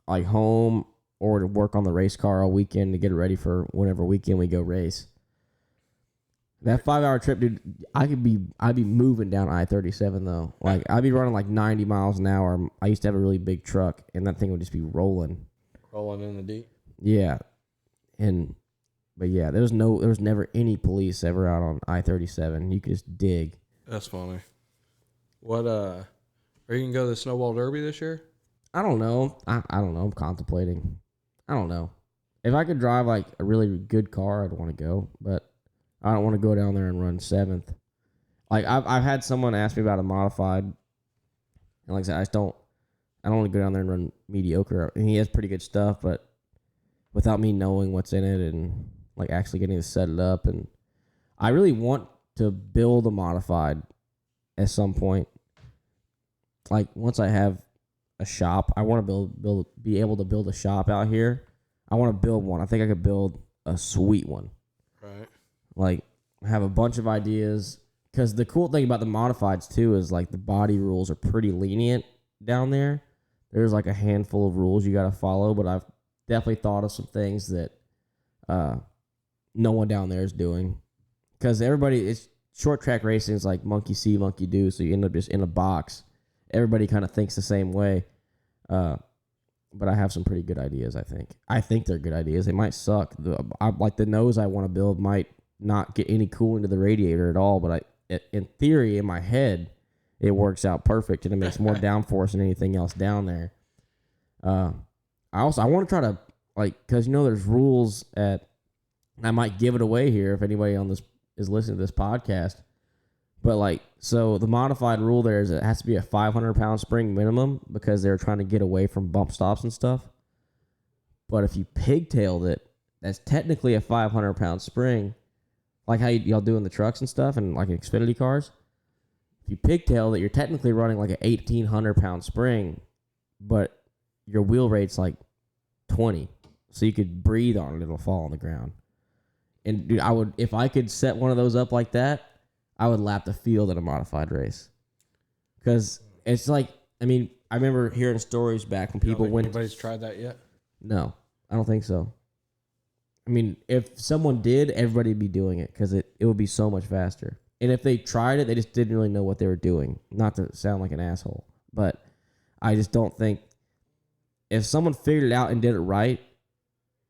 like home or to work on the race car all weekend to get it ready for whenever weekend we go race. That 5 hour trip, dude, I'd be moving down I-37 though. Like I'd be running like 90 miles an hour. I used to have a really big truck and that thing would just be rolling. Rolling in the deep. Yeah. But yeah, there was never any police ever out on I-37. You could just dig. That's funny. What are you gonna go to the Snowball Derby this year? I don't know. I don't know. I'm contemplating. I don't know. If I could drive like a really good car, I'd want to go, but I don't want to go down there and run 7th. Like I've had someone ask me about a modified, and like I said, I don't want to go down there and run mediocre. And he has pretty good stuff, but without me knowing what's in it and like actually getting to set it up, and I really want to build a modified at some point. Like once I have a shop, I want to be able to build a shop out here. I want to build one. I think I could build a sweet one. Right. Like I have a bunch of ideas because the cool thing about the modifieds too is like the body rules are pretty lenient down there. There's like a handful of rules you got to follow, but I've definitely thought of some things that no one down there is doing. Because it's short track racing is like monkey see, monkey do, so you end up just in a box. Everybody kind of thinks the same way. But I have some pretty good ideas, I think. I think they're good ideas. They might suck. Like the nose I want to build might not get any cooling to the radiator at all, but in theory, in my head, it works out perfect and it makes more downforce than anything else down there. I want to try to like, because there's rules at. I might give it away here if anybody on this is listening to this podcast. But like, so the modified rule there is it has to be a 500-pound spring minimum because they're trying to get away from bump stops and stuff. But if you pigtailed it, that's technically a 500-pound spring, like how y'all do in the trucks and stuff and like Xfinity cars. If you pigtail it, you're technically running like an 1,800-pound spring, but your wheel rate's like 20. So you could breathe on it, it'll fall on the ground. And dude, if I could set one of those up like that, I would lap the field in a modified race. Because it's like, I mean, I remember hearing stories back when people went. Anybody's tried that yet? No, I don't think so. I mean, if someone did, everybody would be doing it because it would be so much faster. And if they tried it, they just didn't really know what they were doing. Not to sound like an asshole, but I just don't think if someone figured it out and did it right,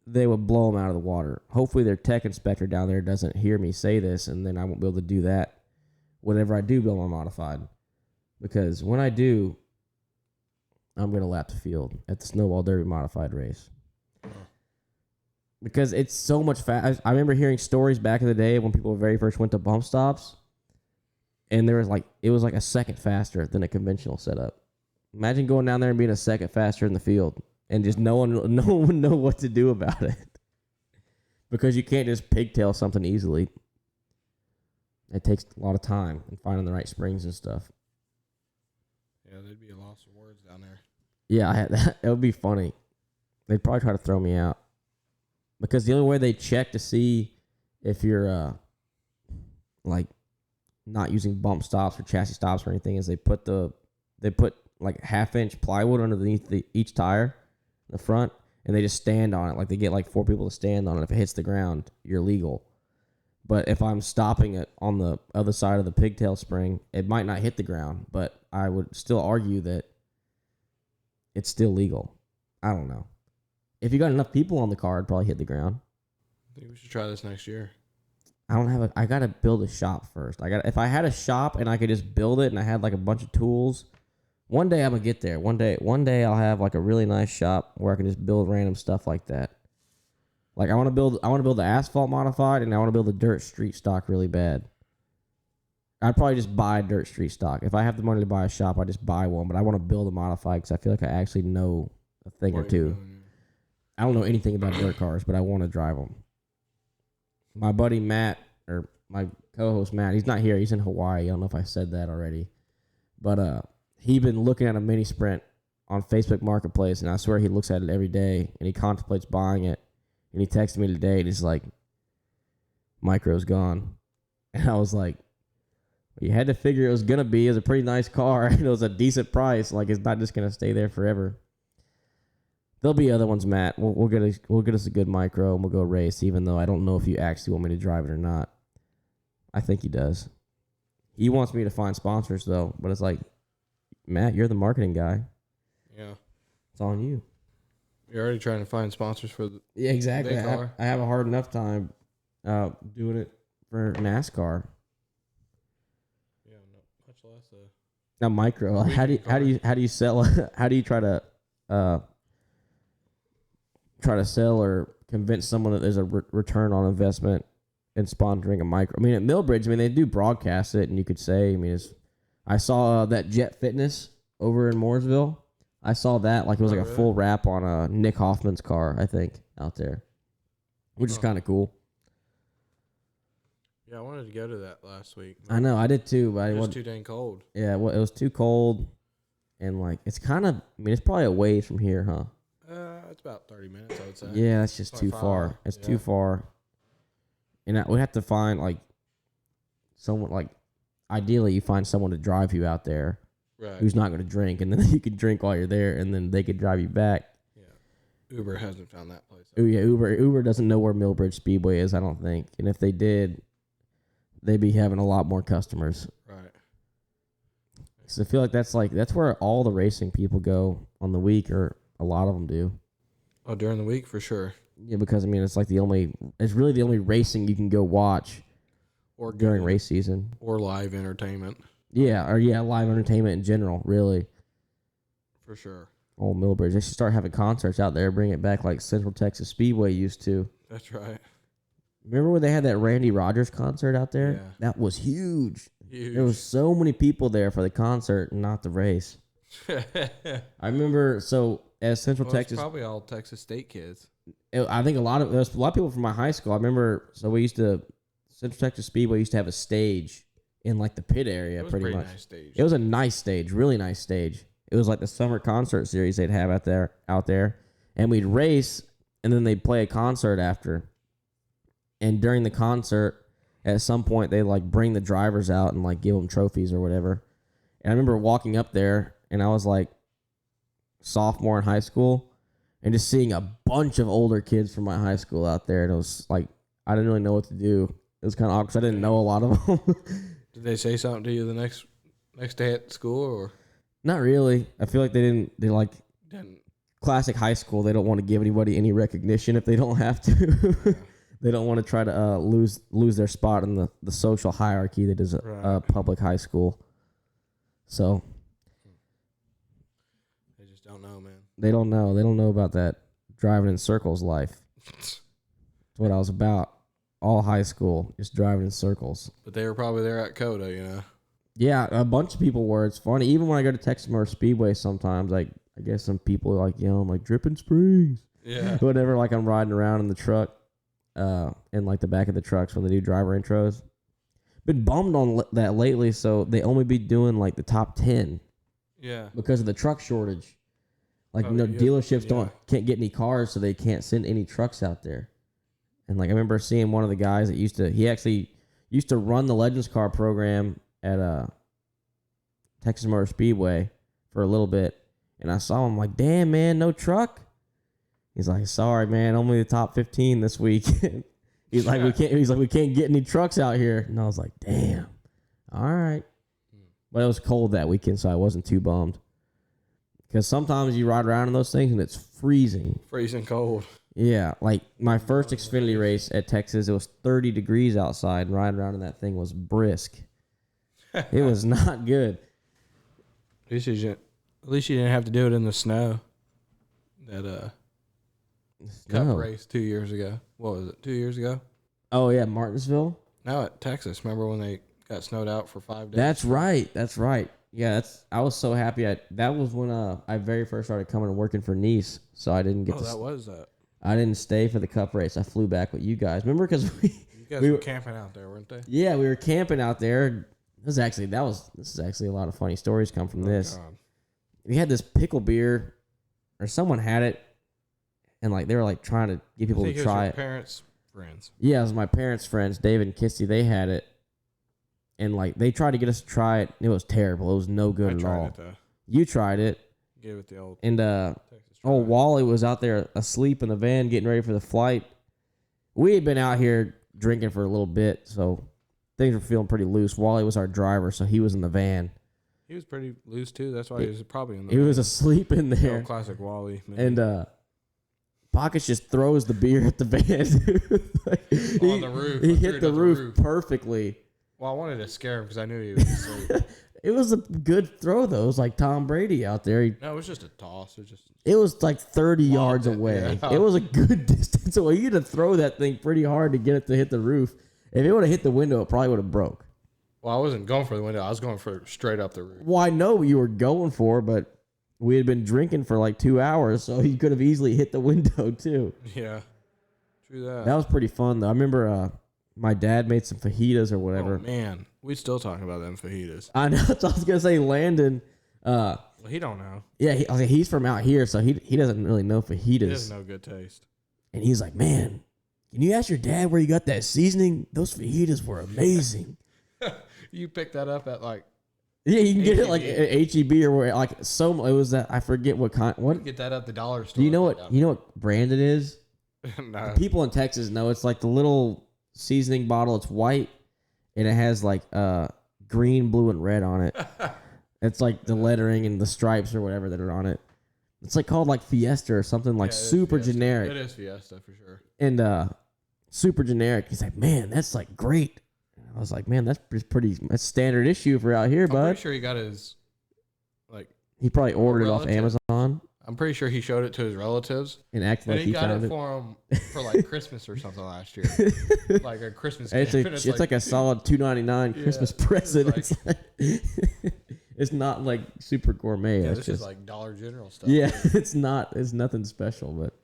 they would blow them out of the water. Hopefully their tech inspector down there doesn't hear me say this, and then I won't be able to do that whenever I do build my modified. Because when I do, I'm going to lap the field at the Snowball Derby modified race. Because it's so much fast. I remember hearing stories back in the day when people very first went to bump stops, and it was like a second faster than a conventional setup. Imagine going down there and being a second faster in the field. And just no one would know what to do about it. Because you can't just pigtail something easily. It takes a lot of time and finding the right springs and stuff. Yeah, there'd be a loss of words down there. Yeah, that would be funny. They'd probably try to throw me out. Because the only way they check to see if you're like not using bump stops or chassis stops or anything is they put like 1/2-inch plywood underneath each tire. The front, and they just stand on it. Like they get like 4 people to stand on it. If it hits the ground, you're legal. But if I'm stopping it on the other side of the pigtail spring, it might not hit the ground, but I would still argue that it's still legal. I don't know. If you got enough people on the car, it'd probably hit the ground. I think we should try this next year. I gotta build a shop first. If I had a shop and I could just build it and I had like a bunch of tools. One day I'm gonna get there. One day I'll have like a really nice shop where I can just build random stuff like that. Like I want to build the asphalt modified, and I want to build a dirt street stock really bad. I'd probably just buy dirt street stock. If I have the money to buy a shop, I just buy one. But I want to build a modified because I feel like I actually know a thing or two. I don't know anything about dirt cars, but I want to drive them. My buddy Matt, or my co-host Matt, he's not here. He's in Hawaii. I don't know if I said that already, but he's been looking at a mini sprint on Facebook Marketplace, and I swear he looks at it every day, and he contemplates buying it. And he texted me today, and he's like, "Micro's gone," and I was like, "You had to figure it was gonna be. It was a pretty nice car, and it was a decent price. Like it's not just gonna stay there forever." There'll be other ones, Matt. We'll get us a good micro, and we'll go race. Even though I don't know if you actually want me to drive it or not. I think he does. He wants me to find sponsors though, but it's like, Matt, you're the marketing guy. Yeah. It's on you. You're already trying to find sponsors for the Yeah, exactly. car. I have a hard enough time doing it for NASCAR. Yeah, no, much less Now micro. How do you sell how do you try to sell or convince someone that there's a return on investment in sponsoring a micro? I mean, at Millbridge, they do broadcast it, and you could say, I saw that Jet Fitness over in Mooresville. I saw that like it was like a full wrap on Nick Hoffman's car, I think, out there, which is kind of cool. Yeah, I wanted to go to that last week. I know, I did too, but it was too dang cold. Yeah, well, it was too cold, and like it's kind of, it's probably a ways from here, huh? It's about 30 minutes, I would say. Yeah, that's just too far. It's too far, and we have to find like someone like. Ideally, you find someone to drive you out there, right, who's not going to drink, and then you can drink while you're there, and then they could drive you back. Yeah, Uber hasn't found that place. Oh yeah, Uber doesn't know where Millbridge Speedway is, I don't think, and if they did, they'd be having a lot more customers. Right. So I feel like that's where all the racing people go on the week, or a lot of them do. Oh, during the week for sure. Yeah, because it's like it's really the only racing you can go watch. Or during race season. Or live entertainment. Yeah, live entertainment in general, really. For sure. Old Millbridge. They should start having concerts out there. Bring it back like Central Texas Speedway used to. That's right. Remember when they had that Randy Rogers concert out there? Yeah. That was huge. Huge. There was so many people there for the concert and not the race. I remember, so as Central Texas, probably all Texas State kids. I think there was a lot of people from my high school. I remember, so Central Texas Speedway used to have a stage in like the pit area, pretty much. Nice stage. It was a nice stage, really nice stage. It was like the summer concert series they'd have out there, and we'd race, and then they'd play a concert after. And during the concert, at some point, they like bring the drivers out and like give them trophies or whatever. And I remember walking up there, and I was like sophomore in high school, and just seeing a bunch of older kids from my high school out there, and it was like I didn't really know what to do. It was kind of awkward 'cause I didn't know a lot of them. Did they say something to you the next day at school, or Not really. I feel like they like didn't? classic high school. They don't want to give anybody any recognition if they don't have to. They don't want to try to lose their spot in the social hierarchy that is a public high school. So They just don't know, man. they don't know. They don't know about that driving in circles life. That's what I was about. All high school, just driving in circles. But they were probably there at Coda, Yeah, a bunch of people were. It's funny. Even when I go to Texas Motor Speedway sometimes, like I guess some people are like yelling like Dripping Springs. Yeah. Whatever, like I'm riding around in the truck, in like the back of the trucks when they do driver intros. Been bummed on that lately, so they only be doing like the top 10. Yeah. Because of the truck shortage. Like Yeah, dealerships can't get any cars, so they can't send any trucks out there. And like I remember seeing one of the guys that he actually used to run the Legends Car program at Texas Motor Speedway for a little bit, and I saw him like, damn man, no truck. He's like, sorry man, only the top 15 this week. He's like, we can't get any trucks out here. And I was like, damn. All right. But it was cold that weekend, so I wasn't too bummed. Because sometimes you ride around in those things and it's freezing. Freezing cold. Yeah, like my first Xfinity race at Texas, it was 30 degrees outside, and riding around in that thing was brisk. It was not good. At least you didn't have to do it in the snow. That Cup race 2 years ago. What was it? 2 years ago? Oh yeah, Martinsville. No, at Texas. Remember when they got snowed out for 5 days? That's right. Yeah, I was so happy. That was when I very first started coming and working for Nice, so I didn't get. That was that. I didn't stay for the Cup race. I flew back with you guys. Remember, because you guys were camping out there, weren't they? Yeah, we were camping out there. This is actually a lot of funny stories come from this. God. We had this pickle beer, or someone had it, and like they were like trying to get people to try it. Parents' friends. Yeah, it was my parents' friends, David and Kissy. They had it, and like they tried to get us to try it. It was terrible. It was no good at all. You tried it. Gave it the old. And Texas try. Wally was out there asleep in the van, getting ready for the flight. We had been out here drinking for a little bit, so things were feeling pretty loose. Wally was our driver, so he was in the van. He was pretty loose too. That's why he was probably in the. He was asleep in there. Classic Wally. Man. And Pockets just throws the beer at the van. On the roof. He hit the roof perfectly. Well, I wanted to scare him because I knew he was asleep. It was a good throw though. It was like Tom Brady out there. No, it was just a toss. It was like 30 yards away. Yeah. It was a good distance away. You had to throw that thing pretty hard to get it to hit the roof. If it would have hit the window, it probably would have broke. Well, I wasn't going for the window. I was going for straight up the roof. Well, I know what you were going for, but we had been drinking for like 2 hours, so you could have easily hit the window too. Yeah, true that. That was pretty fun though. I remember my dad made some fajitas or whatever. Oh man, we still talking about them fajitas. I know. So I was gonna say Landon. Well, he don't know. Yeah, he's from out here, so he doesn't really know fajitas. He doesn't know good taste. And he's like, man, can you ask your dad where you got that seasoning? Those fajitas were amazing. You picked that up at like. Yeah, you can get it H-E-B. like at HEB or where like it was that I forget what kind. What Get that at the dollar store. do you know? What brand it is? No. People in Texas know. It's like the little seasoning bottle. It's white and it has like green, blue, and red on it. It's like the lettering and the stripes or whatever that are on it. It's like called like Fiesta or something like super Fiesta. generic. It is Fiesta for sure. And super generic. He's like, man, that's like great. And I was like, man, that's standard issue for out here, I'm bud. pretty sure he got his like. He probably ordered it off relative. Amazon. I'm pretty sure he showed it to his relatives. And acting And like he got found it it. for him for like Christmas or something last year. Like a Christmas gift. It's like a solid $2.99 Christmas present. It's It's not like super gourmet. Yeah, it's this just is like Dollar General stuff. yeah. It's nothing special, but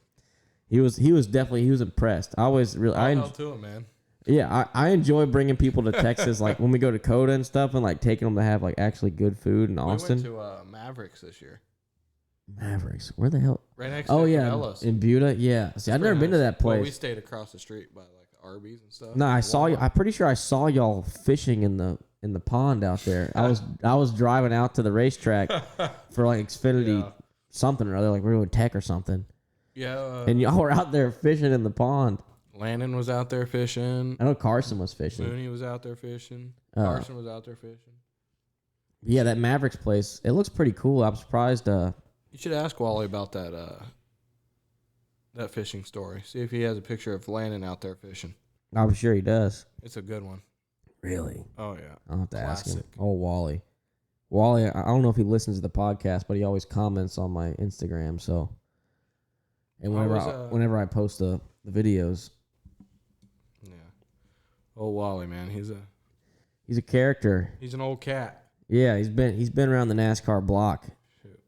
he was impressed. I always really Hell to him, man. Yeah, I enjoy bringing people to Texas, like when we go to Coda and stuff, and like taking them to have like actually good food in Austin. We went to Mavericks this year. Mavericks, where the hell? Right next to Cabela's. In Buda. Yeah, see, I've never been to that place. Well, we stayed across the street by like Arby's and stuff. No, I saw you. I'm pretty sure I saw y'all fishing in the pond out there. I was driving out to the racetrack for like Xfinity something or other, like we were doing tech or something. Yeah, and y'all were out there fishing in the pond. Landon was out there fishing. I know Carson was fishing. Mooney was out there fishing. Carson was out there fishing. Yeah, that Mavericks place, it looks pretty cool. I'm surprised. You should ask Wally about that fishing story. See if he has a picture of Landon out there fishing. I'm sure he does. It's a good one. Really? Oh, yeah. I'll have to ask him. Oh, Wally. Wally, I don't know if he listens to the podcast, but he always comments on my Instagram. So, and whenever I post the videos. Yeah. Oh, Wally, man. He's a character. He's an old cat. Yeah, he's been around the NASCAR block. Shoot.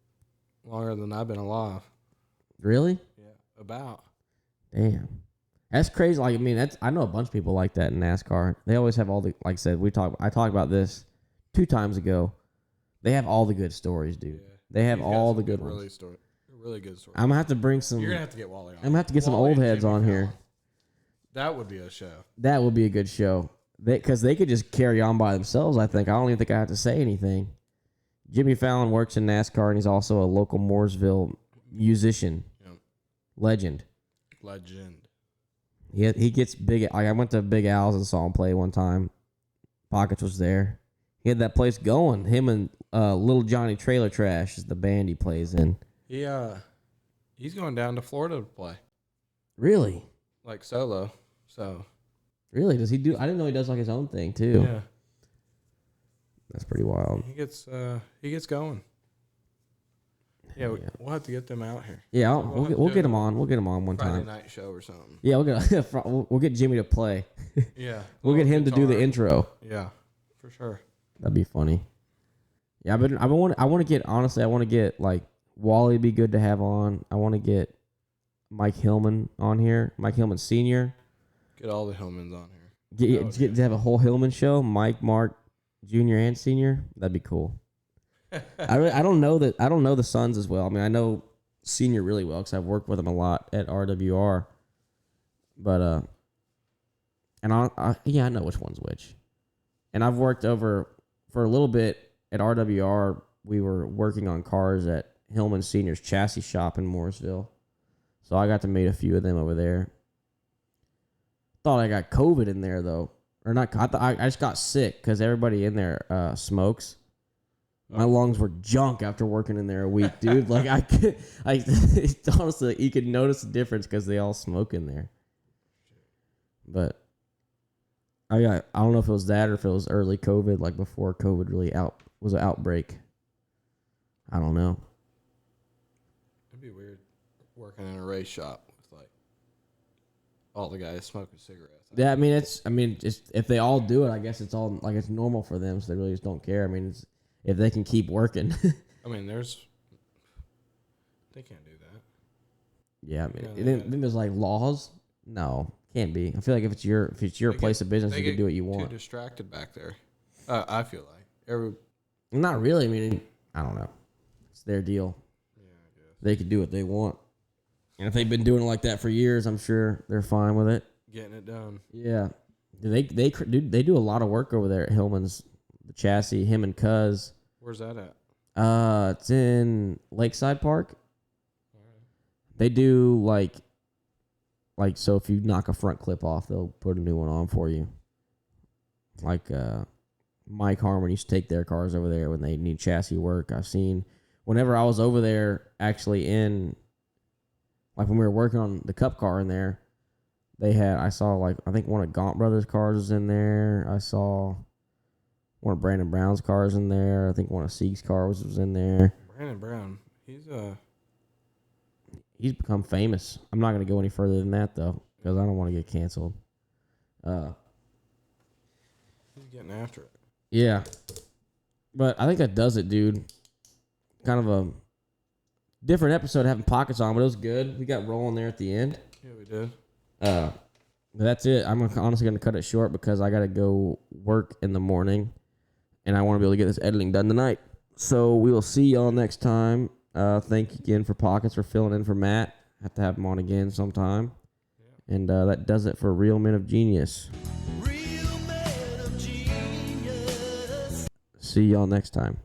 Longer than I've been alive. Really? Yeah. About. Damn. That's crazy. Like, I mean, I know a bunch of people like that in NASCAR. They always have all the, like I said, I talked about this 2 times ago. They have all the good stories, dude. Yeah. They have all the good ones. Really good story. I'm gonna have to bring some. You're gonna have to get Wally on. I'm gonna have to get some old heads on here. That would be a show. That would be a good show. Because they could just carry on by themselves, I think. I don't even think I have to say anything. Jimmy Fallon works in NASCAR, and he's also a local Mooresville musician. Yep. Legend. He gets big. I went to Big Al's and saw him play one time. Pockets was there. He had that place going. Him and Little Johnny Trailer Trash is the band he plays in. He's going down to Florida to play. Really? Like solo. So. Really? Does he do? I didn't know he does like his own thing too. Yeah. That's pretty wild. He gets going. Yeah, we'll have to get them out here. Yeah, we'll get them on. We'll get them on one Friday time. night show or something. Yeah, we'll get Jimmy to play. Yeah. We'll get him to do the intro. Yeah, for sure. That'd be funny. Yeah, I want to get like Wally be good to have on. I want to get Mike Hillman on here. Mike Hillman Sr. Get all the Hillmans on here. Get to have a whole Hillman show. Mike, Mark, Jr. and Sr. That'd be cool. I don't know the sons as well. I mean, I know Senior really well because I've worked with him a lot at RWR. But and I know which one's which. And I've worked over for a little bit at RWR. We were working on cars at Hillman Senior's chassis shop in Mooresville, so I got to meet a few of them over there. Thought I got COVID in there though, or not. I just got sick because everybody in there smokes. My lungs were junk after working in there a week, dude. Like honestly, you could notice the difference because they all smoke in there. But I don't know if it was that or if it was early COVID, like before COVID really was an outbreak. I don't know. It'd be weird working in a race shop with like all the guys smoking cigarettes. Yeah, I mean, if they all do it, I guess it's all like it's normal for them, so they really just don't care. I mean, if they can keep working. I mean, they can't do that. Yeah, I mean, then there's like laws. No, can't be. I feel like if it's your place of business, you can do what you want. Too distracted back there. I feel like not really. I mean, I don't know. It's their deal. Yeah, I guess they can do what they want, and if they've been doing it like that for years, I'm sure they're fine with it. Getting it done. Yeah, they do a lot of work over there at Hillman's. The chassis, him and Cuz. Where's that at? It's in Lakeside Park. Right. They do like so if you knock a front clip off, they'll put a new one on for you. Like Mike Harmon used to take their cars over there when they need chassis work. I've seen whenever I was over there actually in like when we were working on the Cup car in there, I saw like I think one of Gaunt Brothers cars was in there. I saw one of Brandon Brown's cars in there. I think one of Sieg's cars was in there. Brandon Brown, he's he's become famous. I'm not going to go any further than that, though, because I don't want to get canceled. He's getting after it. Yeah. But I think that does it, dude. Kind of a different episode having pockets on, but it was good. We got rolling there at the end. Yeah, we did. But that's it. I'm honestly going to cut it short because I got to go work in the morning, and I want to be able to get this editing done tonight. So we will see y'all next time. Thank you again for Pockets for filling in for Matt. Have to have him on again sometime. Yeah. And that does it for Real Men of Genius. Real Men of Genius. See y'all next time.